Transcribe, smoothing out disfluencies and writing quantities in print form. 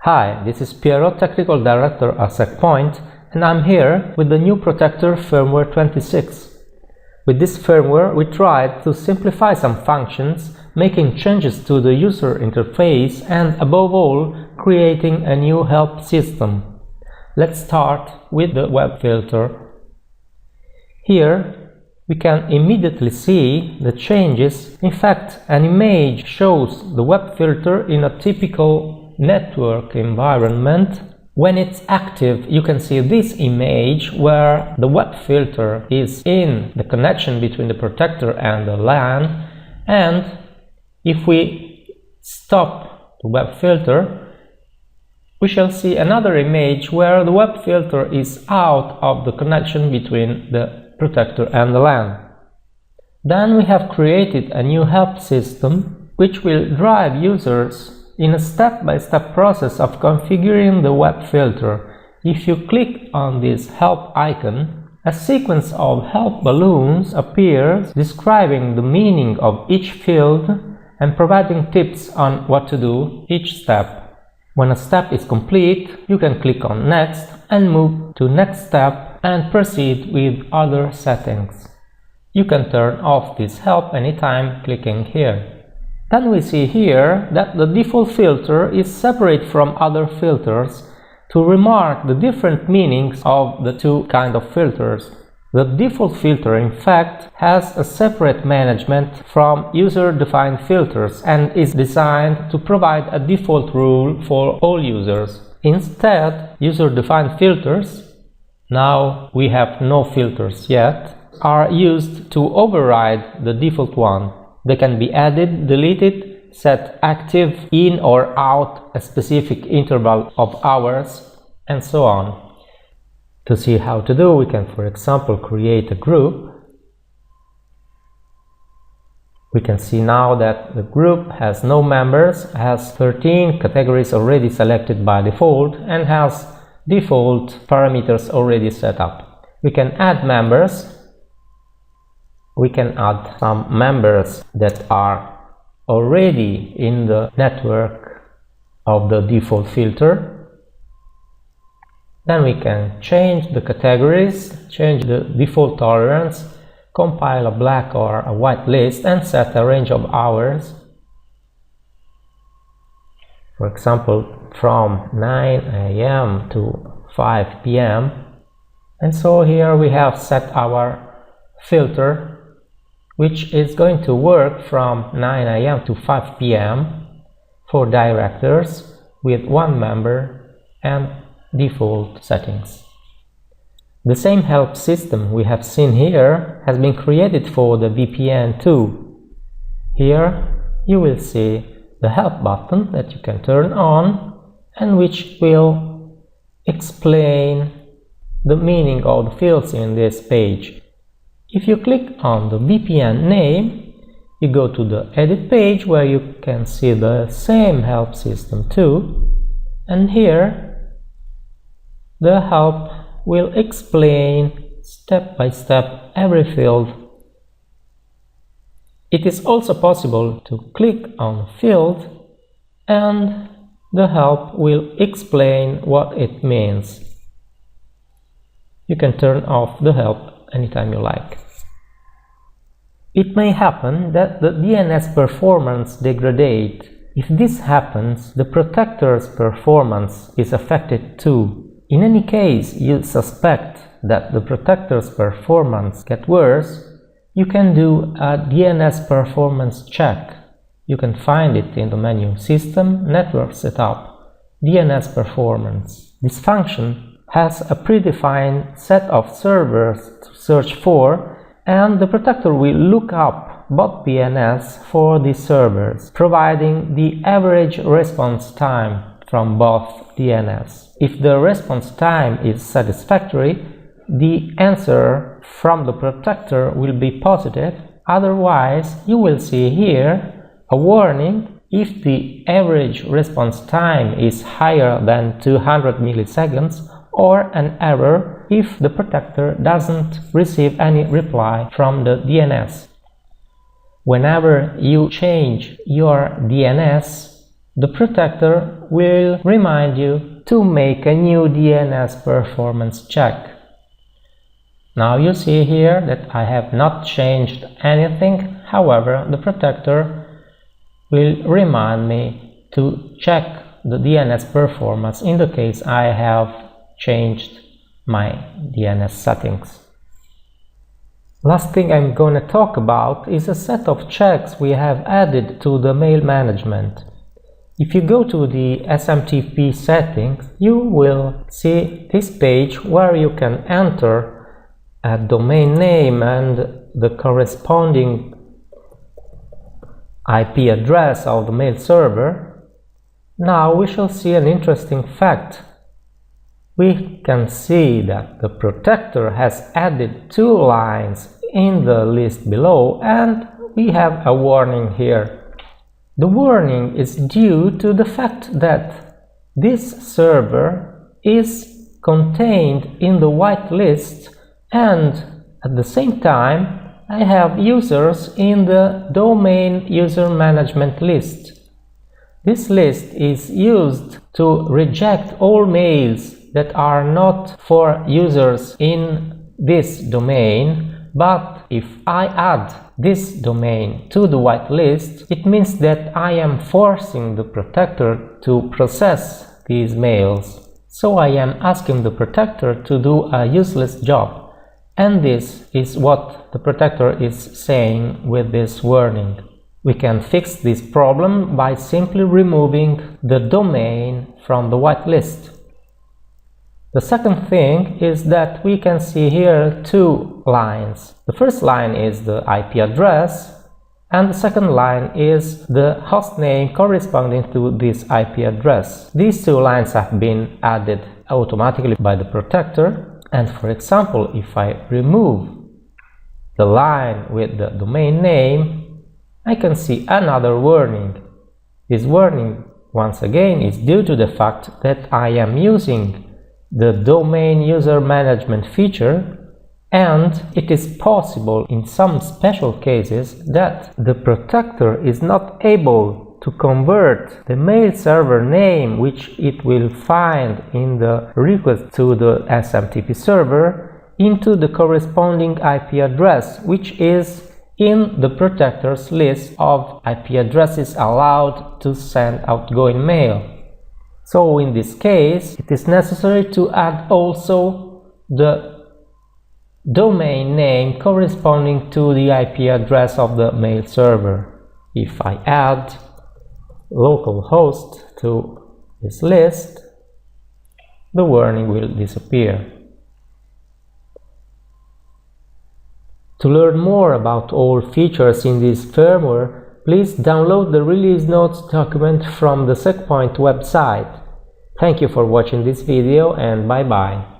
Hi, this is Piero, Technical Director at Checkpoint, and I'm here with the new protector firmware 26. With this firmware, we tried to simplify some functions, making changes to the user interface and, above all, creating a new help system. Let's start with the web filter. Here, we can immediately see the changes. In fact, an image shows the web filter in a typical network environment. When it's active, you can see this image where the web filter is in the connection between the protector and the LAN, and if we stop the web filter, we shall see another image where the web filter is out of the connection between the protector and the LAN. Then we have created a new help system which will drive users in a step-by-step process of configuring the web filter. If you click on this help icon, a sequence of help balloons appears describing the meaning of each field and providing tips on what to do each step. When a step is complete, you can click on Next and move to next step and proceed with other settings. You can turn off this help anytime clicking here. Then we see here that the default filter is separate from other filters to remark the different meanings of the two kinds of filters. The default filter, in fact, has a separate management from user-defined filters and is designed to provide a default rule for all users. Instead, user-defined filters, now we have no filters yet, are used to override the default one. They can be added, deleted, set active in or out a specific interval of hours, and so on. To see how to do, we can, for example, create a group. We can see now that the group has no members, has 13 categories already selected by default, and has default parameters already set up. We can add members. We can add some members that are already in the network of the default filter. Then we can change the categories, change the default tolerance, compile a black or a white list, and set a range of hours. For example, from 9 AM to 5 PM. And so here we have set our filter, which is going to work from 9 AM to 5 PM for directors with one member and default settings. The same help system we have seen here has been created for the VPN too. Here you will see the help button that you can turn on and which will explain the meaning of the fields in this page. If you click on the VPN name, you go to the edit page where you can see the same help system too, and here the help will explain step by step every field. It is also possible to click on a field and the help will explain what it means. You can turn off the help anytime you like. It may happen that the DNS performance degrades. If this happens, the protector's performance is affected too. In any case you suspect that the protector's performance gets worse, you can do a DNS performance check. You can find it in the menu System, Network Setup, DNS Performance. This function has a predefined set of servers to search for, and the protector will look up both DNS for these servers, providing the average response time from both DNS. If the response time is satisfactory, the answer from the protector will be positive. Otherwise, you will see here a warning if the average response time is higher than 200 milliseconds, or an error if the protector doesn't receive any reply from the DNS. Whenever you change your DNS, the protector will remind you to make a new DNS performance check. Now you see here that I have not changed anything. However, the protector will remind me to check the DNS performance in the case I have changed my DNS settings. Last thing I'm going to talk about is a set of checks we have added to the mail management. If you go to the SMTP settings, you will see this page where you can enter a domain name and the corresponding IP address of the mail server. Now we shall see an interesting fact. We can see that the protector has added 2 lines in the list below, and we have a warning here. The warning is due to the fact that this server is contained in the whitelist, and at the same time I have users in the domain user management list. This list is used to reject all mails that are not for users in this domain, but if I add this domain to the whitelist, it means that I am forcing the protector to process these mails. So I am asking the protector to do a useless job. And this is what the protector is saying with this warning. We can fix this problem by simply removing the domain from the whitelist. The second thing is that we can see here 2 lines. The first line is the IP address, and the second line is the host name corresponding to this IP address. These 2 lines have been added automatically by the protector. And for example, if I remove the line with the domain name, I can see another warning. This warning, once again, is due to the fact that I am using the domain user management feature, and it is possible in some special cases that the protector is not able to convert the mail server name which it will find in the request to the SMTP server into the corresponding IP address, which is in the protector's list of IP addresses allowed to send outgoing mail. So in this case, it is necessary to add also the domain name corresponding to the IP address of the mail server. If I add localhost to this list, the warning will disappear. To learn more about all features in this firmware, please download the release notes document from the SecPoint website. Thank you for watching this video, and bye bye.